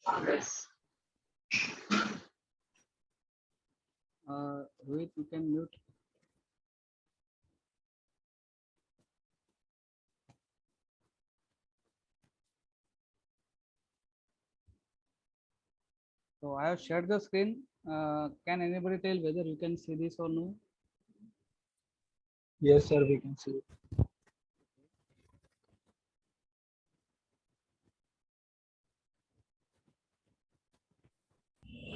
Yes. Rohit, you can mute. So I have shared the screen. Can anybody tell whether you can see this or no? Yes, sir, we can see.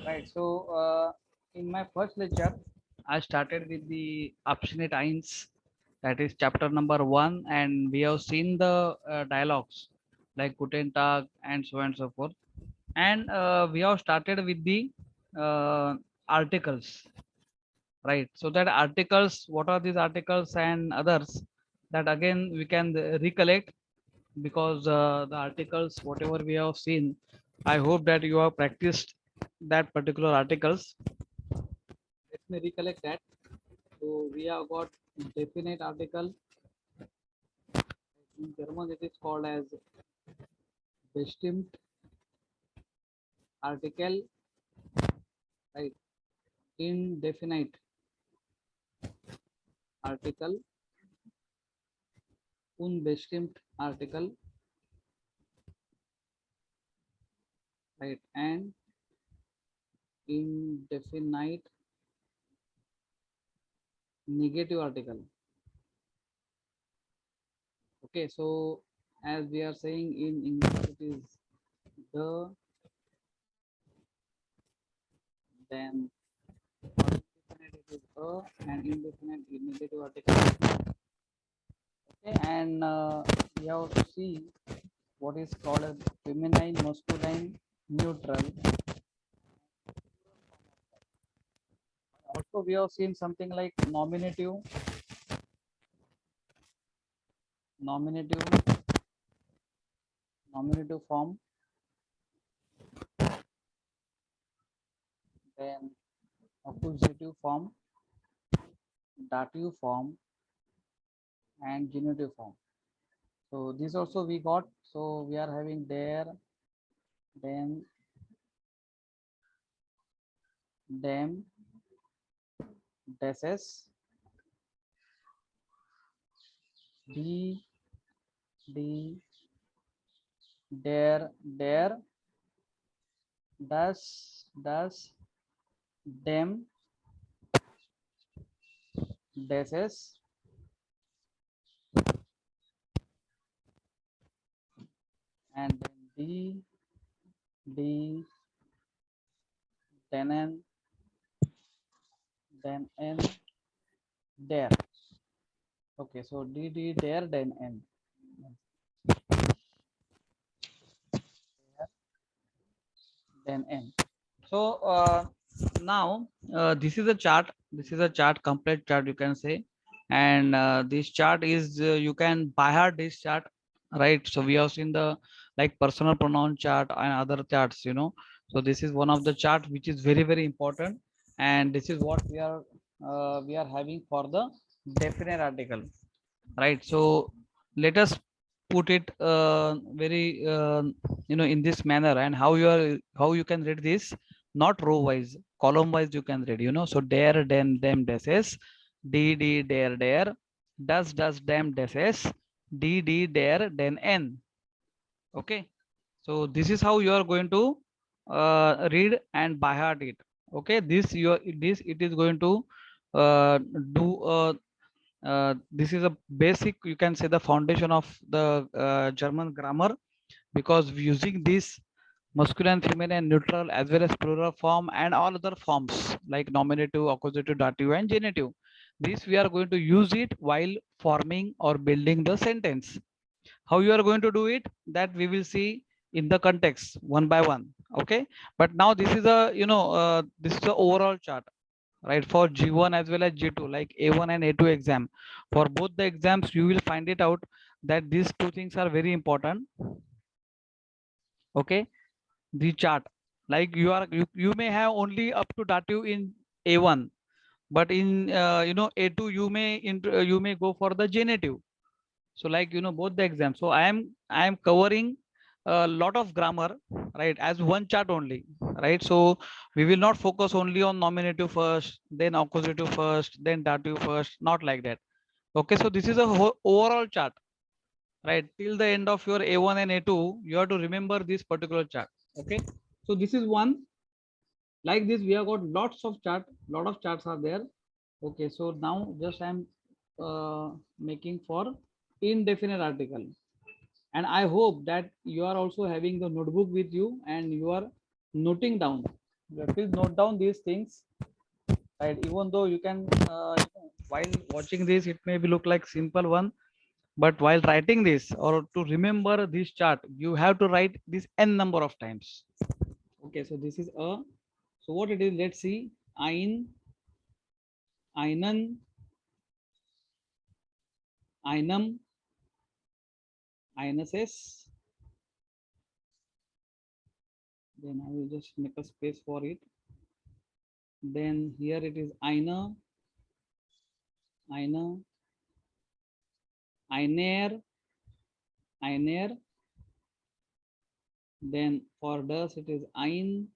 Right. So in my first lecture, I started with the obstinate eins, that is chapter number 1, and we have seen the dialogues like Guten Tag and so on and so forth. And we have started with the articles, right? So that articles, what are these articles and others, that again we can recollect, because the articles whatever we have seen, I hope that you have practiced that particular articles. Let me recollect that. So we have got definite article. In German it is called as bestimmt article, right? Indefinite article, unbestimmt article, right? And indefinite negative article. Okay, so as we are saying in English, it is the, then for indefinite it is a, and indefinite negative article. Okay, and we have to see what is called as feminine, masculine, neutral. Also, we have seen something like nominative, nominative, nominative form, then accusative form, dative form, and genitive form. So this also we got. So we are having there, then, them, deses, d, d, there, does, them, deses, and then d, then n, there. Okay, so d, there, then n, then n. So now this is a chart. This is a chart, complete chart you can say, and this chart is you can by heart this chart, right? So we have seen the like personal pronoun chart and other charts, you know. So this is one of the chart which is very very important, and this is what we are having for the definite article, right? So let us put it very in this manner, and how you can read this, not row wise, column wise you can read, you know. So there, then, them, deses, d, there, does, them, deses, d, there, then n. Okay, so this is how you are going to read and by heart it. Okay, this it is going to do this is a basic, you can say, the foundation of the German grammar, because using this masculine, feminine, neutral, as well as plural form and all other forms like nominative, accusative, dative, and genitive, this we are going to use it while forming or building the sentence. How you are going to do it, that we will see in the context one by one. Okay, but now this is a this is the overall chart, right, for G1 as well as G2, like A1 and A2 exam. For both the exams you will find it out that these two things are very important. Okay, the chart, like you may have only up to dative in A1, but in A2 you may go for the genitive. So like both the exams, so I am covering a lot of grammar, right, as one chart only, right? So we will not focus only on nominative first, then accusative first, then dative first, not like that. Okay, so this is a overall chart, right? Till the end of your A1 and A2, you have to remember this particular chart. Okay, so this is one. Like this, we have got lots of chart, lot of charts are there. Okay, so now just I'm making for indefinite article, and I hope that you are also having the notebook with you and you are noting down. Please note down these things, right? Even though you can, while watching this, it may be look like simple one, but while writing this or to remember this chart, you have to write this n number of times. Okay, so this is a, so what it is, let's see. Ein, einen, einem, eines. Then I will just make a space for it. Then here it is eine, einer, einer. Then for das it is ein,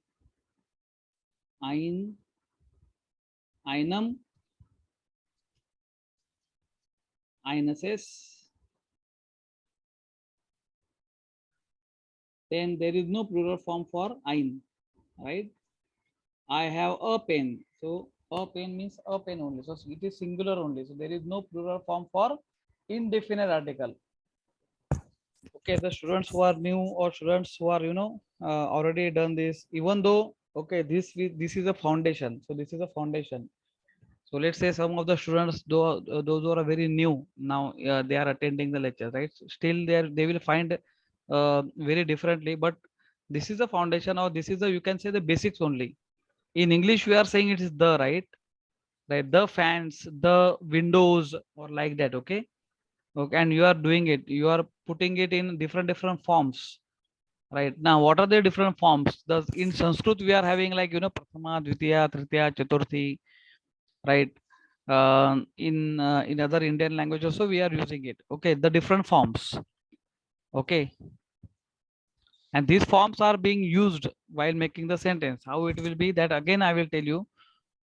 einem, eines. Then there is no plural form for ein, right? I have a pen. So a pen means a pen only. So it is singular only. So there is no plural form for indefinite article. Okay, the students who are new or students who are, already done this, even though, okay, this is a foundation. So this is a foundation. So let's say some of the students, those who are very new now, they are attending the lecture, right? Still, they will find very differently. But this is the foundation, or this is the, you can say, the basics only. In English, we are saying it is the, right, the fans, the windows, or like that. Okay, okay, and you are doing it. You are putting it in different forms. Right now, what are the different forms? The in Sanskrit we are having, like, Prathama, Dvitiya, Tritiya, Chaturthi, right? In other Indian languages also we are using it. Okay, the different forms. Okay, and these forms are being used while making the sentence. How it will be, that again I will tell you,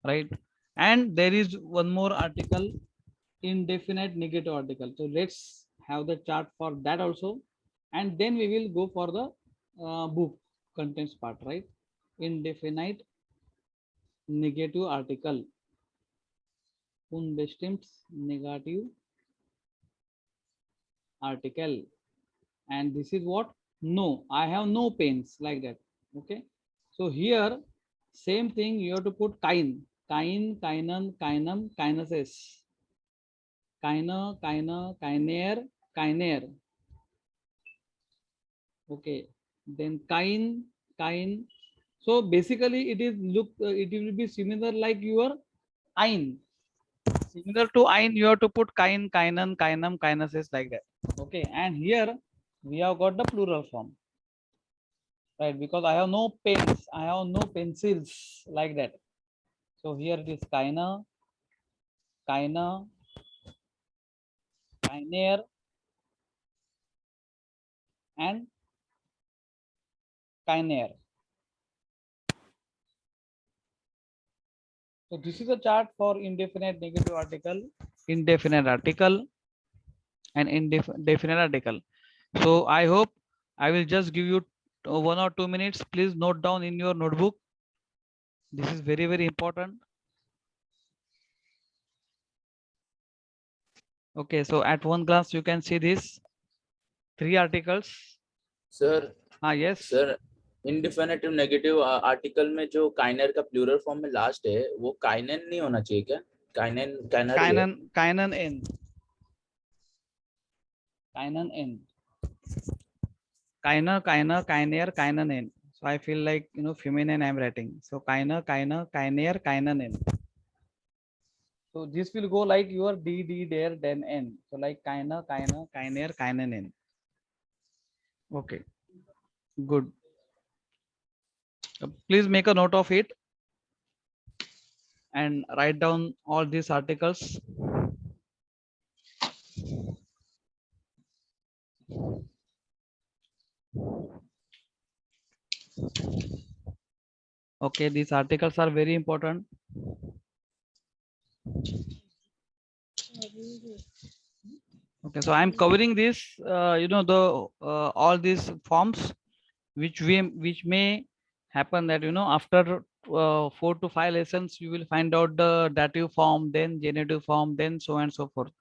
right? And there is one more article, indefinite negative article. So let's have the chart for that also, and then we will go for the book contents part, right? Indefinite negative article, unbestimmt negative article. And this is what? No, I have no pens, like that. Okay, so here same thing, you have to put kainen, kainum, kaineses, kainer, kainer. Okay, then kain. So basically it is look, it will be similar like your ein. Similar to ein, you have to put kainen, kainum, kaineses, like that. Okay, and here we have got the plural form, right? Because I have no pens, I have no pencils, like that. So here it is kaina, kainer, and kainer. So this is a chart for indefinite negative article, indefinite article, and indefinite article. So I hope I will just give you 1 or 2 minutes. Please note down in your notebook. This is very important. Okay, so at one glance you can see these 3 articles. Sir Yes. Sir indefinitive negative article में जो काइनर का plural form में last है वो काइनन नहीं होना चाहिए क्या? काइनन काइनर ही है। Kainen n. Kainen n. Kainer, kainer, kainen n. So I feel like, feminine I'm writing. So kainer, kainer, kainen n. So this will go like your d, there, then n. So like kainer, kainer, kainen n. Okay, good. Please make a note of it and write down all these articles. Okay, these articles are very important. Okay, so I'm covering this, the all these forms which may happen that after 4 to 5 lessons you will find out the dative form, then genitive form, then so and so forth.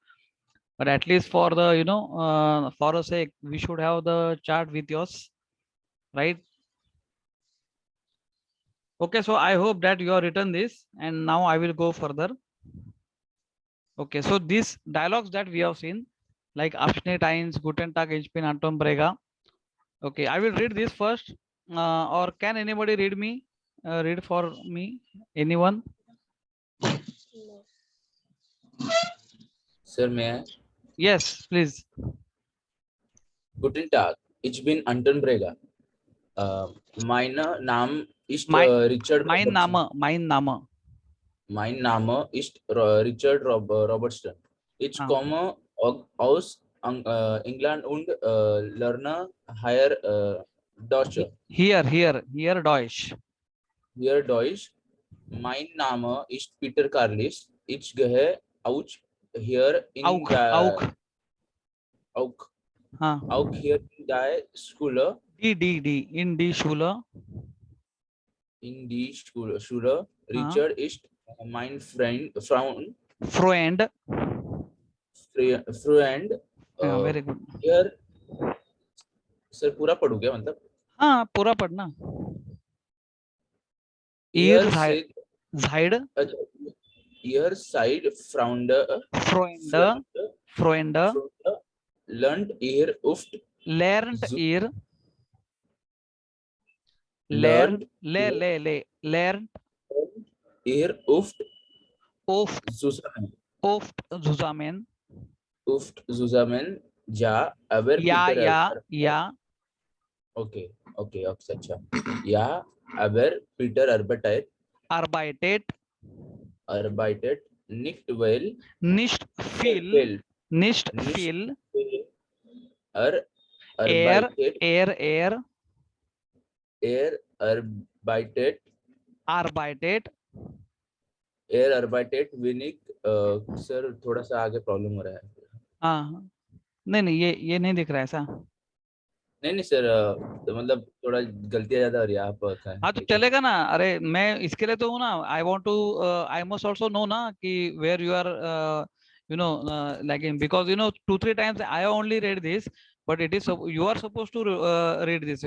But at least for the for a sake, we should have the chart with yours, right? Okay, so I hope that you have written this, and now I will go further. Okay, so these dialogues that we have seen, like Abschnitt 1, Guten Tag, ich bin Anton Brega. Okay, I will read this first, or can anybody read me? Read for me, anyone? Sir, may I? Yes, please. Guten Tag, ich bin Anton Brega. Mein Name ist Mein Richard Robertson. Mein Name. Mein Name ist Richard Robertson. Ich Ah. komme aus England und lerne hier Deutsch. Here, Deutsch. Hier Deutsch. Mein Name ist Peter Carlis. Ich gehe auch hier in auch hier in der Schule. In die Schule. In die Schule. Richard ist mein Freund. Very good. Here, sir, पूरा पढ़ू क्या मतलब? हाँ, पूरा पढ़ना. Here side Freund lernt ihr oft zusammen ja aber ja okay अच्छा ja aber Peter arbeitet nicht viel arbeitet wenig sir थोड़ा सा आगे प्रॉब्लम हो रहा है. हाँ, नहीं ये नहीं दिख रहा है ऐसा. नहीं सर, तो मतलब थोड़ा गलतियां ज्यादा हो रही है आप. हाँ, तो चलेगा ना. अरे मैं इसके लिए तो हूँ ना. I want to I must also know ना कि where you are like because 2-3 times I only read this, but it is you are supposed to read this,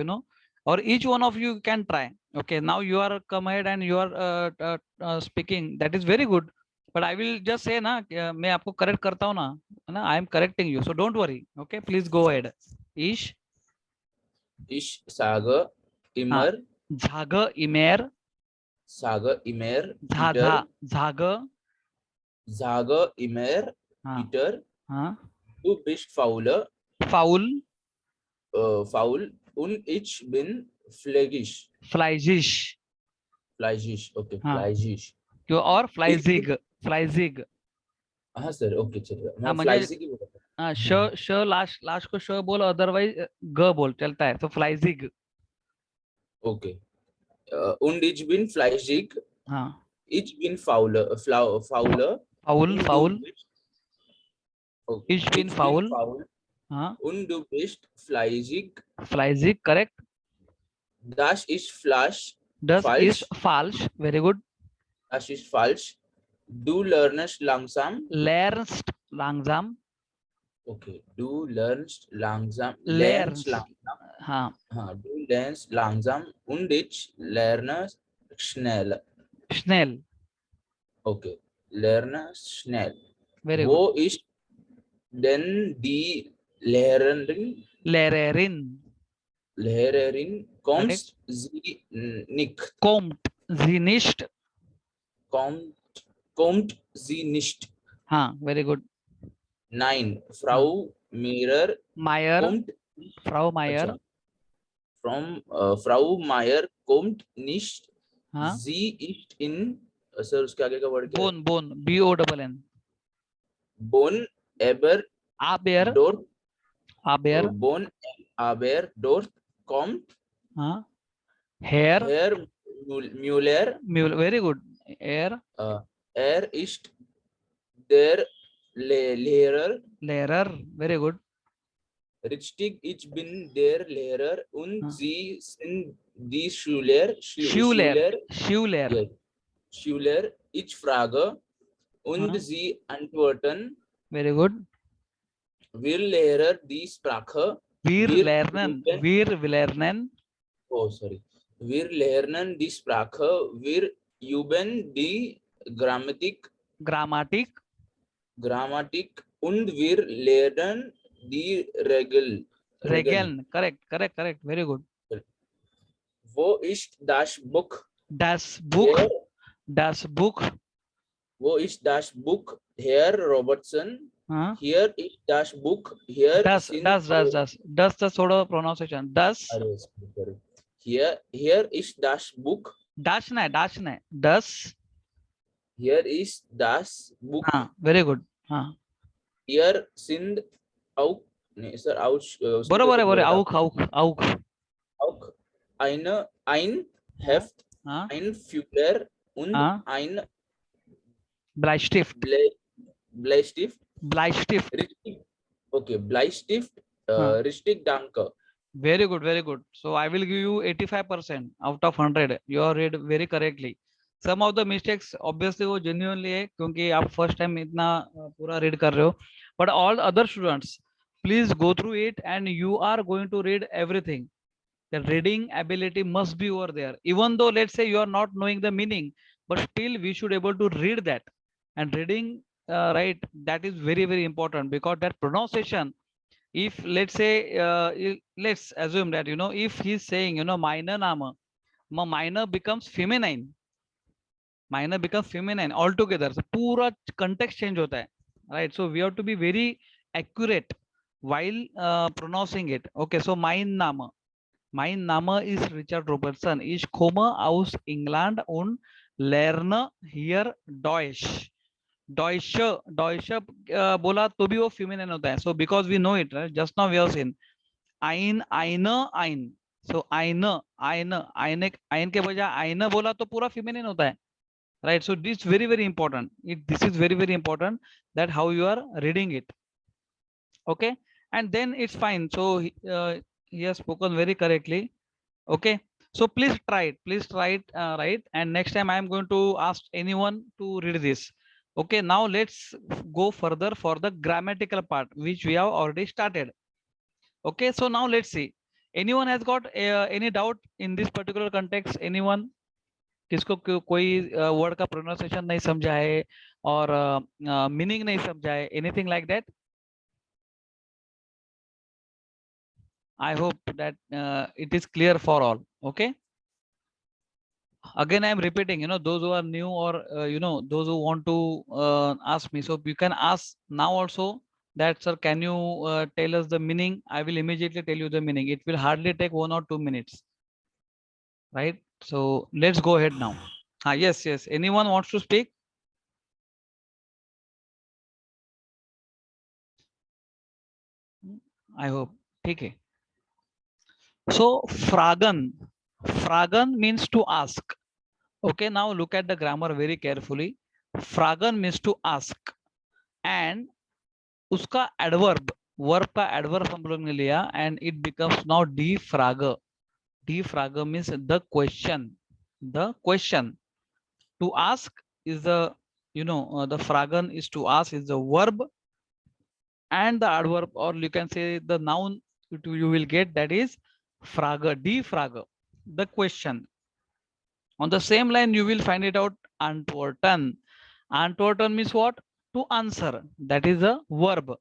or each one of you can try. Okay, now you are come ahead and you are speaking. That is very good, but I will just say ना मैं आपको correct करता हूँ ना I am correcting you, so don't worry. Okay, please go ahead. Ich sage immer Sage immer Peter. Sage immer Peter. Du bist faul und ich bin fleißig. Okay, fleißig. You are fleißig. हाँ sir, okay चलिए. मैं मुझे fleißig ही बोलता हूँ. श last को श बोल, अदरवाइज ग बोल, चलता है. तो fleißig. Okay. Und ich bin fleißig. हाँ. Ich bin faul. Ich bin faul. हाँ. Und du bist fleißig. Correct. Das ist falsch. Very good. Das ist falsch. Du lernst langsam. Okay. Du lernst langsam. हाँ. Du lernst langsam und ich lerne schnell. Okay. Lerne schnell. Very good. Wo ist denn die Lehrerin? Kommt sie nicht? Kommt sie nicht? हाँ, very good. Nein, Frau Meyer. Frau Meyer. Frau Meyer kommt nicht. हाँ? Sie ist in. Sir उसके आगे का word क्या है? Bonn. BONN. Bonn, aber Aber dort. Aber Bonn, aber dort kommt, Herr Herr Müller, very good. er ist der Lehrer. Very good. Richtig, ich bin der Lehrer und Sie sind die Schüler. Schüler. Yes. Schüler, ich frage und Sie antworten. Very good. Wir lernen die Sprache. Wir lernen. Oh, sorry. Wir lernen die Sprache. Wir üben die Grammatik. Grammatik und wir lernen die Regeln. Correct. Very good. Wo ist das Buch? Das Buch. Herr, Das Buch. wo ist das Buch, Herr Robertson? Hier ist das Buch. Hier Das थोड़ा pronunciation. Das. Here is das Buch. Dash नहीं. Das. Here is das Buch. Very good. Here sind auch, nee, sir, बरोबर auch. Auch ein Heft, ein Füller und ein Bleistift. Bleistift. Richtig. Okay, Bleistift. Richtig, danke. Very good. So I will give you 85% out of 100. You are read very correctly. Some of the mistakes obviously वो genuinely है क्योंकि आप first time इतना पूरा read कर रहे हो. But all other students, please go through it and you are going to read everything. The reading ability must be over there. Even though let's say you are not knowing the meaning, but still we should able to read that. And reading, right, that is very important because that pronunciation, if let's say, let's assume that, if he's saying, minor nama, minor becomes feminine. Minor becomes feminine altogether. So pura context change hota hai, right? So we have to be very accurate while pronouncing it. Okay, so mein Name ist Richard Robertson. Ich komme aus England und lerne hier Deutsch. Deutsche बोला तो भी वो feminine होता है. So because we know it, right? Just now we have seen ein. So ein के बजाय eine बोला तो पूरा feminine होता है, right? So this is very important. This is very important that how you are reading it. Okay, and then it's fine. So he has spoken very correctly. Okay, so please try it, right? And next time I am going to ask anyone to read this. Okay, now let's go further for the grammatical part, which we have already started. Okay, so now let's see. Anyone has got any doubt in this particular context? Anyone? किसको कोई word का pronunciation नहीं समझा है और meaning नहीं समझा है? Anything like that? I hope that it is clear for all. Okay. Again, I am repeating, those who are new or, those who want to ask me. So you can ask now also that, sir, can you tell us the meaning? I will immediately tell you the meaning. It will hardly take 1 or 2 minutes. Right. So let's go ahead now. Yes. Anyone wants to speak? I hope. Okay. So fragen means to ask. Okay, now look at the grammar very carefully. Fragen means to ask, and uska adverb, verb का adverb हम लोग ने लिया, and it becomes now die Frage. Die Frage means the question. The question. To ask is the, the fragen is to ask is the verb, and the adverb, or you can say the noun you will get, that is Frage, die Frage, the question. On the same line, you will find it out antworten. Antworten means what? To answer. That is a verb.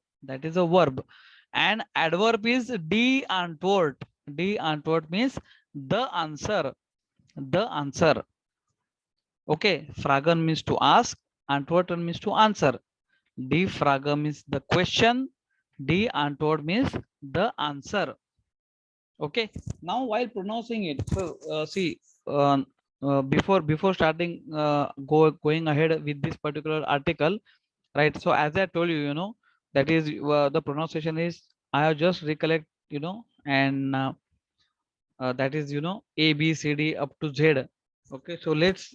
And adverb is die Antwort. Die Antwort means the answer. Okay. Fragen means to ask. Antworten means to answer. Die Frage means the question. Die Antwort means the answer. Okay. Now while pronouncing it, so see, before starting going ahead with this particular article, right? So as I told you, that is the pronunciation is, I have just recollect, and that is, you know, A, B, C, D up to Z. Okay, so let's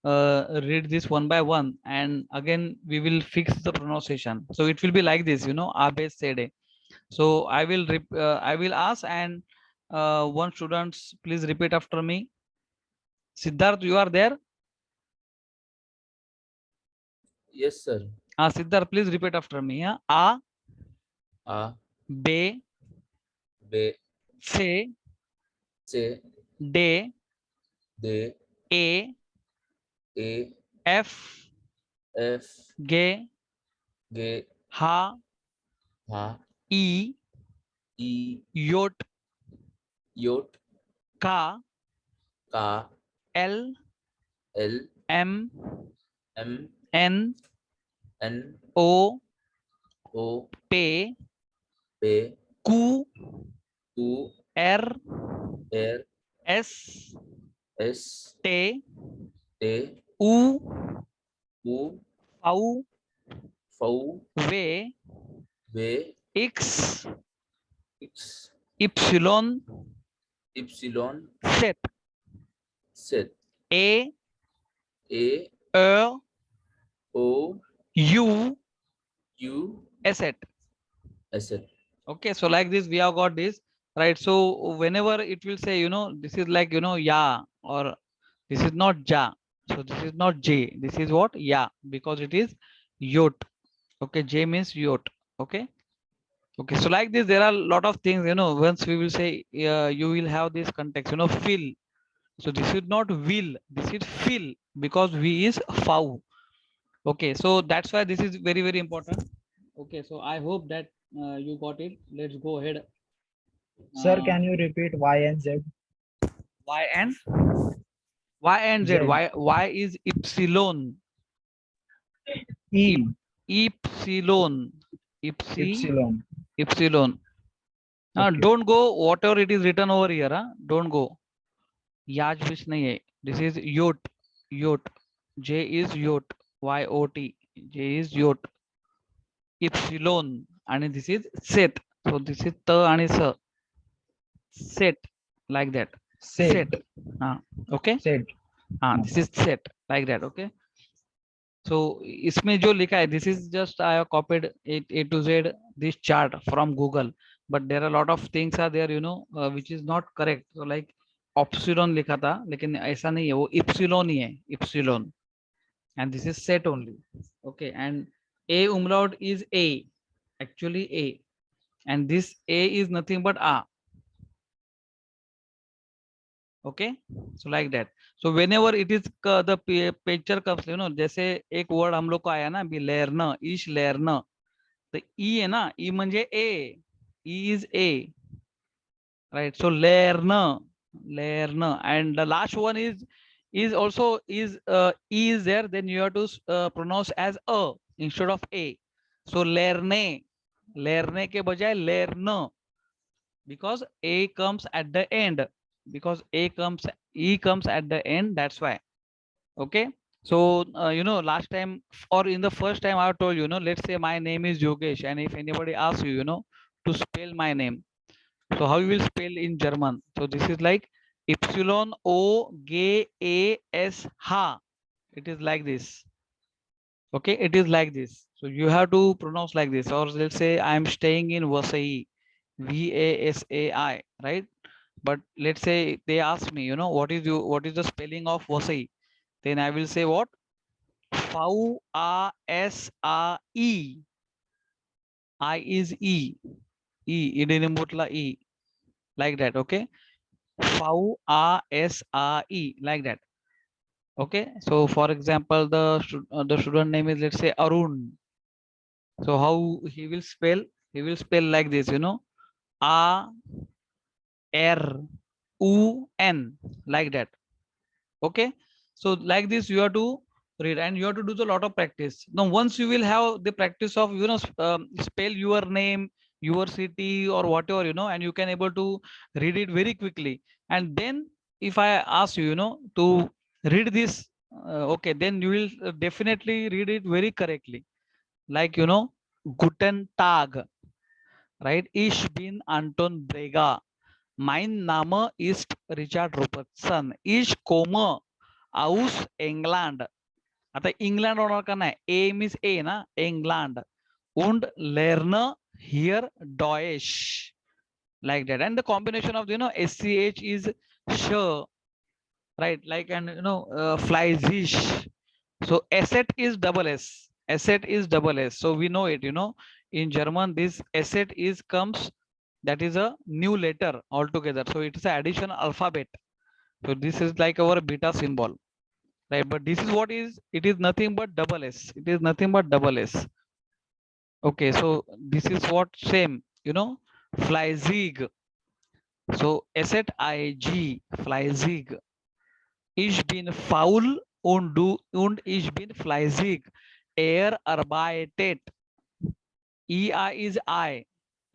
read this one by one, and again we will fix the pronunciation. So it will be like this, you know, A, B, C, D. So I will ask, and one students please repeat after me. Siddharth, you are there? Yes, sir. Siddharth, please repeat after me. Yeah? A, A, B, B, C, C, D, D, A, A, F, F, G, G, H, H, E, E, Yot, Yot, K, K, L, L, M, M, N, N, O, O, P, P, Q, Q, R, R, S, S, T, T, U, U, V, V, V, V, X, X, Y, Y, Z, Z, A, A, E, O, U, U, Z. S, Okay, so like this we have got this, right? So whenever it will say, you know, this is like, you know, ya, or this is not ja, so this is not j, this is what? Ya, because it is yot. Okay, j means yot. Okay, okay, so like this there are a lot of things, you know, once we will say you will have this context, you know, fill. So this is not will, this is fill, because v is fau. Okay, so that's why this is very very important. Okay, so I hope that you got it. Let's go ahead. Sir, can you repeat Y and Z? Y and Z. Z. Y is epsilon. E. Epsilon. Epsilon. Epsilon. Okay. Don't go whatever it is written over here. Don't go. Yaj which nahi hai. This is yot. Yot. J is yot. Y-O-T. J is yot. Epsilon. And this is set. So this is ta and sa. Set. Like that. Set. Okay. Set. This is set. Like that. Okay. So इसमें जो लिखा है, this is just I have copied it A to Z this chart from Google, but there are a lot of things are there, you know, which is not correct. So like epsilon लिखा था, लेकिन ऐसा नहीं है, वो epsilon ही है, epsilon, and this is set only. Okay, and A umlaut is A, actually A, and this A is nothing but A. Okay, so like that. So whenever it is the picture comes, you know, जैसे एक word हम लोग को आया ना अभी, learn, इश learn, तो E है ना, E म्हणजे A, E is A, right? So learn, and the last one is also is E is there, then you have to pronounce as A instead of A. So learne के बजाय learn, because A comes at the end, because E comes at the end, that's why. Okay, so you know, last time or in the first time I told you, you know, let's say my name is Yogesh, and if anybody asks you, you know, to spell my name, so how you will spell in German? So this is like epsilon o g a s ha. It is like this. Okay, it is like this. So you have to pronounce like this. Or let's say I am staying in Vasai, Vasai, right? But let's say they ask me, you know, what is the spelling of Vasai? Then I will say what? V-A-S-A-E. I is E. E. Idinimutla E. Like that. Okay. V-A-S-A-E. Like that. Okay. So for example, the student name is, let's say, Arun. So how he will spell? He will spell like this, you know, A-R-U-N, like that. Okay, so like this you have to read, and you have to do a lot of practice. Now once you will have the practice of, you know, spell your name, your city or whatever, you know, and you can able to read it very quickly, and then if I ask you, you know, to read this, okay, then you will definitely read it very correctly, like, you know, Guten Tag, right? Ich bin Anton Brega. Mein Name ist Richard Robertson. Ich komme aus England. आता England होणार का नाही? ए means ए ना, England. Und lerne here Deutsch. Like that. And the combination of, SCH is sh, right? Like, and Fleisch. So asset is double S. Asset is double S. So we know it, in German, this asset is comes, that is a new letter altogether. So it is an additional alphabet. So this is like our beta symbol, right? But this is what is, it is nothing but double S. It is nothing but double S. Okay, so this is what same, Fleizig. So asset IG, Fleizig. Ich bin faul und ich bin fleißig. arbeitet. EI is I.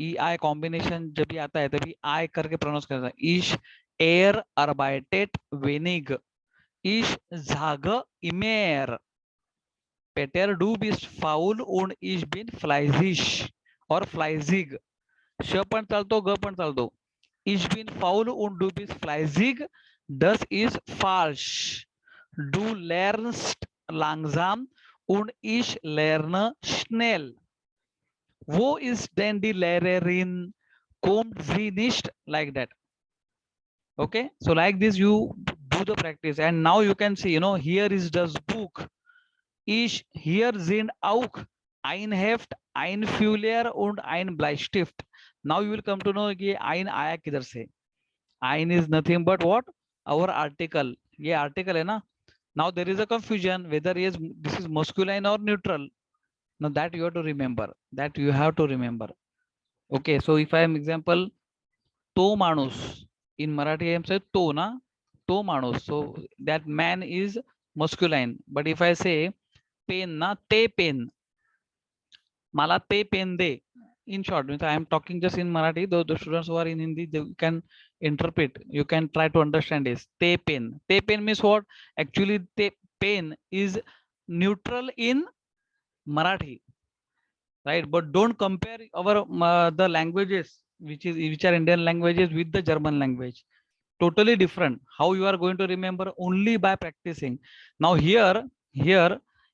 EI combination जब भी आता है तभी I करके pronounce करता है. Ich arbeitet wenig. Ich sage immer. Peter, du bist faul und ich bin fleißig or fleißig. श पण चालतो, ग पण चालतो. Ich bin faul und du bist fleißig. Das ist falsch. Du lernst langsam und ich lerne schnell. Wo ist denn die Lehrerin? Kommt sie nicht? Like that. Okay, so like this you do the practice, and now you can see, here is das Buch. Ich, hier sind auch ein Heft, ein Füller und ein Bleistift. Now you will come to know कि ein आया किधर से. Ein is nothing but what? Our article. ये article है ना. Now there is a confusion whether this is masculine or neutral. Now that you have to remember. That you have to remember. Okay, so if I am example, to manus. In Marathi I am saying to na, to manus. So that man is masculine. But if I say pen na, te pen. Mala te pen de. In short, I am talking just in Marathi. The students who are in Hindi, they can interpret. You can try to understand this. Te pen. Te pen means what? Actually, te pen is neutral in Marathi, right? But don't compare our the languages which are Indian languages with the German language. Totally different. How you are going to remember? Only by practicing. Now here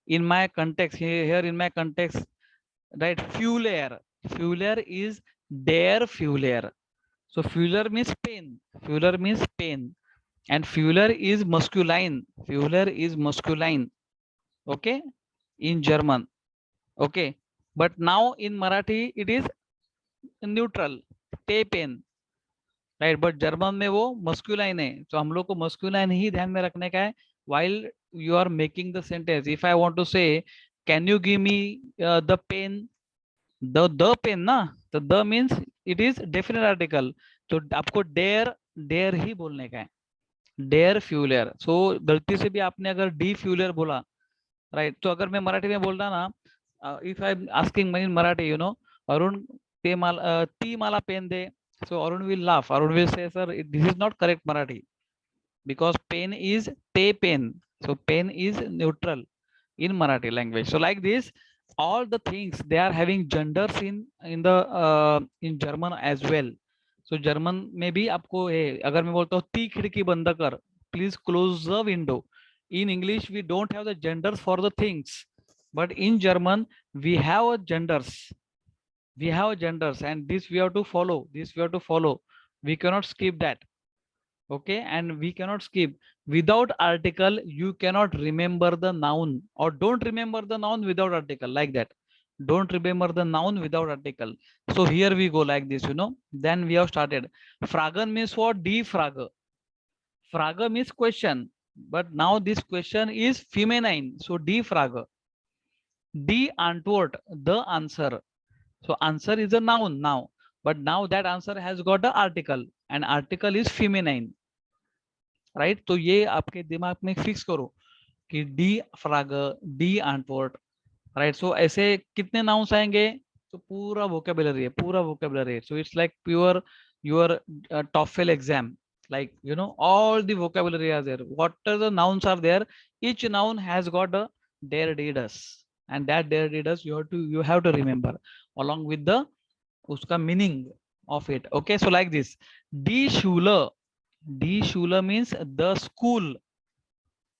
in my context, right? Fuller. Fuller is der Fuller. So Fuller means pen. Fuller means pen. And Fuller is masculine. Fuller is masculine. Okay. In German. Okay. But now in Marathi, it is neutral. Te pen. Right. But German में वो masculine है. So हम लोग को masculine ही ध्यान में रखने का है while you are making the sentence. If I want to say, can you give me the pen? The pen ना, तो the means it is definite article. तो आपको dare ही बोलने का है. Dare Fuller. So गलती से भी आपने अगर D Fuller बोला, right? तो अगर मैं मराठी में बोल रहा ना, if I'm asking in Marathi, Arun ती मला पेन दे. So Arun will laugh. Arun will say, sir, this is not correct Marathi, because pen is te pen. So pen is neutral in Marathi language. So like this, all the things they are having genders in German as well. So German में भी आपको अगर मैं बोलता हूँ ती खिड़की बंद कर, please close the window. In English we don't have the genders for the things, but in German we have genders. We have genders, and this we have to follow. We cannot skip that. Okay, and we cannot skip. Without article you cannot remember the noun, or don't remember the noun without article, like that. Don't remember the noun without article. So here we go like this, then we have started. Fragen means what? Die Frage. Frage means question, but now this question is feminine, so die Frage. Die Antwort, the answer. So answer is a noun now, but now that answer has got the article, and article is feminine, right? तो ये आपके दिमाग में fix करो कि डी फ्रागे, डी antwort, right? So ऐसे कितने nouns आएंगे? तो पूरा vocabulary है, पूरा vocabulary. So it's like pure your TOEFL exam, like all the vocabulary are there. What are the nouns are there? Each noun has got a der, did, does, and that der, did, does you have to remember along with the uska meaning, of it. Okay, so like this, die Schule. Die Schule means the school.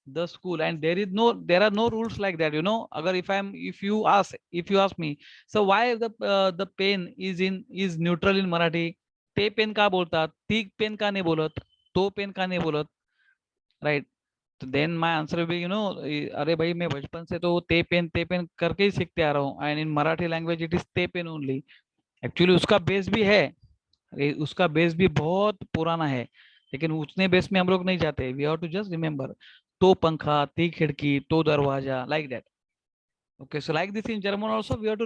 The school, and there are no rules like that, you know. Agar if you ask me, so why the pen is neutral in Marathi? ते pen का बोलतात, ती pen का नाही बोलत, तो pen का नहीं बोलत, right? तो then my answer will be, you know, अरे भाई मैं बचपन से तो ते पेन करके ही सीखते आ रहा हूँ, and in Marathi language it is ते पेन ओनली. एक्चुअली उसका बेस भी है, उसका बेस भी बहुत पुराना है, लेकिन उतने बेस में हम लोग नहीं जाते. We have to just remember, तो पंखा, ती खिड़की, तो दरवाजा, like that. Okay, so like this in German also we have to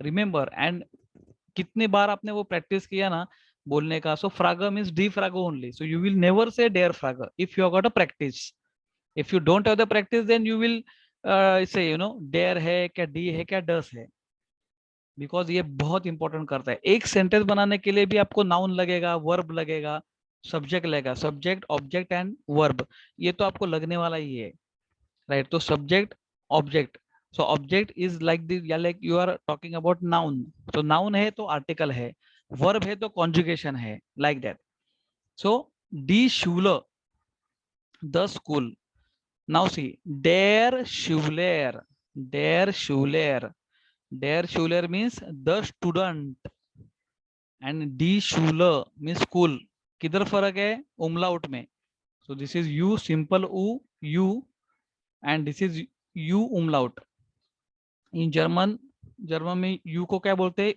remember. And कितने बार आपने वो प्रैक्टिस किया ना बोलने का. सो फ्रागर मीन्स डी फ्रागो only. So you will never say डेयर फ्रागर if you have got a practice. If you don't have the practice then you will say, you know, dare है क्या, डी है क्या, डस है. बिकॉज ये बहुत इंपॉर्टेंट करता है. एक सेंटेंस बनाने के लिए भी आपको नाउन लगेगा, वर्ब लगेगा, सब्जेक्ट लगेगा. सब्जेक्ट, ऑब्जेक्ट एंड वर्ब, ये तो आपको लगने वाला ही है, राइट? तो subject, object. So object is like the, या like you are talking about noun. तो नाउन है तो आर्टिकल है, वर्ब है तो कॉन्जुगेशन है, लाइक दैट. सो डी Schule, the school. Now see, der Schuler, der Schuler, der Schuler means the student, and die Schule means school. किधर फर्क है? umlaut में. So this is u simple u, and this is u umlaut. In German में u को क्या बोलते हैं?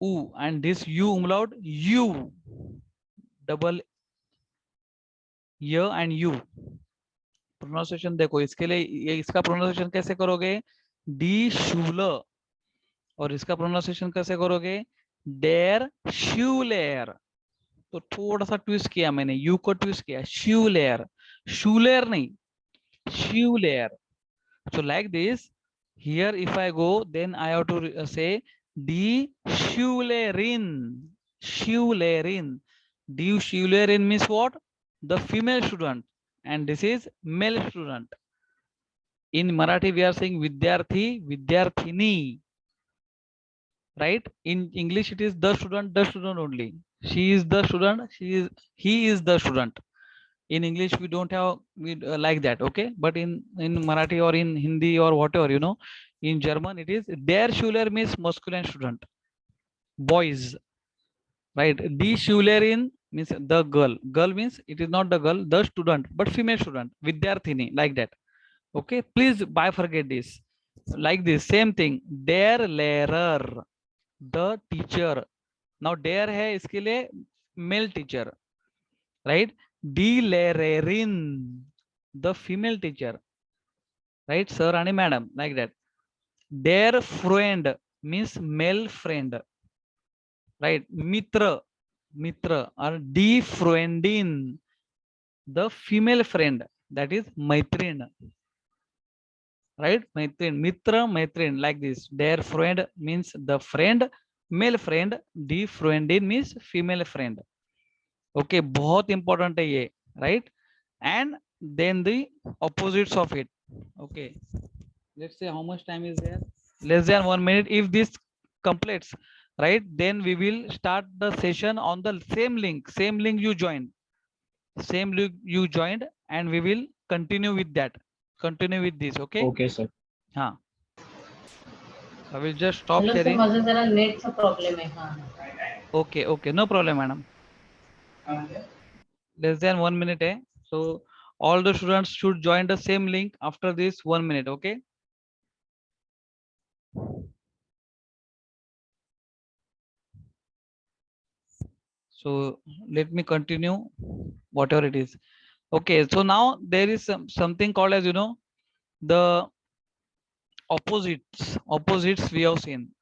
u, and this u umlaut u, double y and u. Pronunciation देखो, इसके लिए ये इसका प्रोनाउंसिएशन कैसे करोगे? D Schule. और इसका प्रोनाउंसिएशन कैसे करोगे? Der Schuler. तो थोड़ा सा ट्विस्ट किया मैंने, यू को ट्विस्ट किया. Schuler, Schuler नहीं, Schuler. So like this, here if I go, then I have to say die Schulerin. Schulerin. Die Schulerin means what? The female student, and this is male student. In Marathi we are saying vidyarthi, vidyarthini, right? In English it is the student only. She is the student, he is the student. In English we don't have like that, okay? But in Marathi or in Hindi or whatever, you know, in German it is der Schüler means masculine student, boys, right? Die Schülerin means the girl. Girl means it is not the girl, the student, but female student, vidyarthini, like that. Okay, please bifurcate this. Like this, same thing. Der Lehrer, the teacher. Now der है इसके लिए male teacher, right? Die Lehrerin, the female teacher, right? Sir and madam, like that. Der Freund means male friend, right? Mitra, or die Freundin, the female friend, that is Maitrin, right? Maitrin, Mitra, Maitrin, like this. Der Freund means the friend, male friend. Die Freundin means female friend. Okay, बहुत important है ये, right? And then the opposites of it. Okay, let's say how much time is there? Less than 1 minute. If this completes, right, then we will start the session on the same link you joined, and we will continue with this. Okay. Okay, sir. हाँ, I will just stop Hello, sharing. Sir, माझा जरा नेटचा problem आहे. हां. Okay, no problem, madam. Less than 1 minute, eh? So all the students should join the same link after this 1 minute. Okay. So let me continue whatever it is. Okay, so now there is something called as, you know, the opposites we have seen.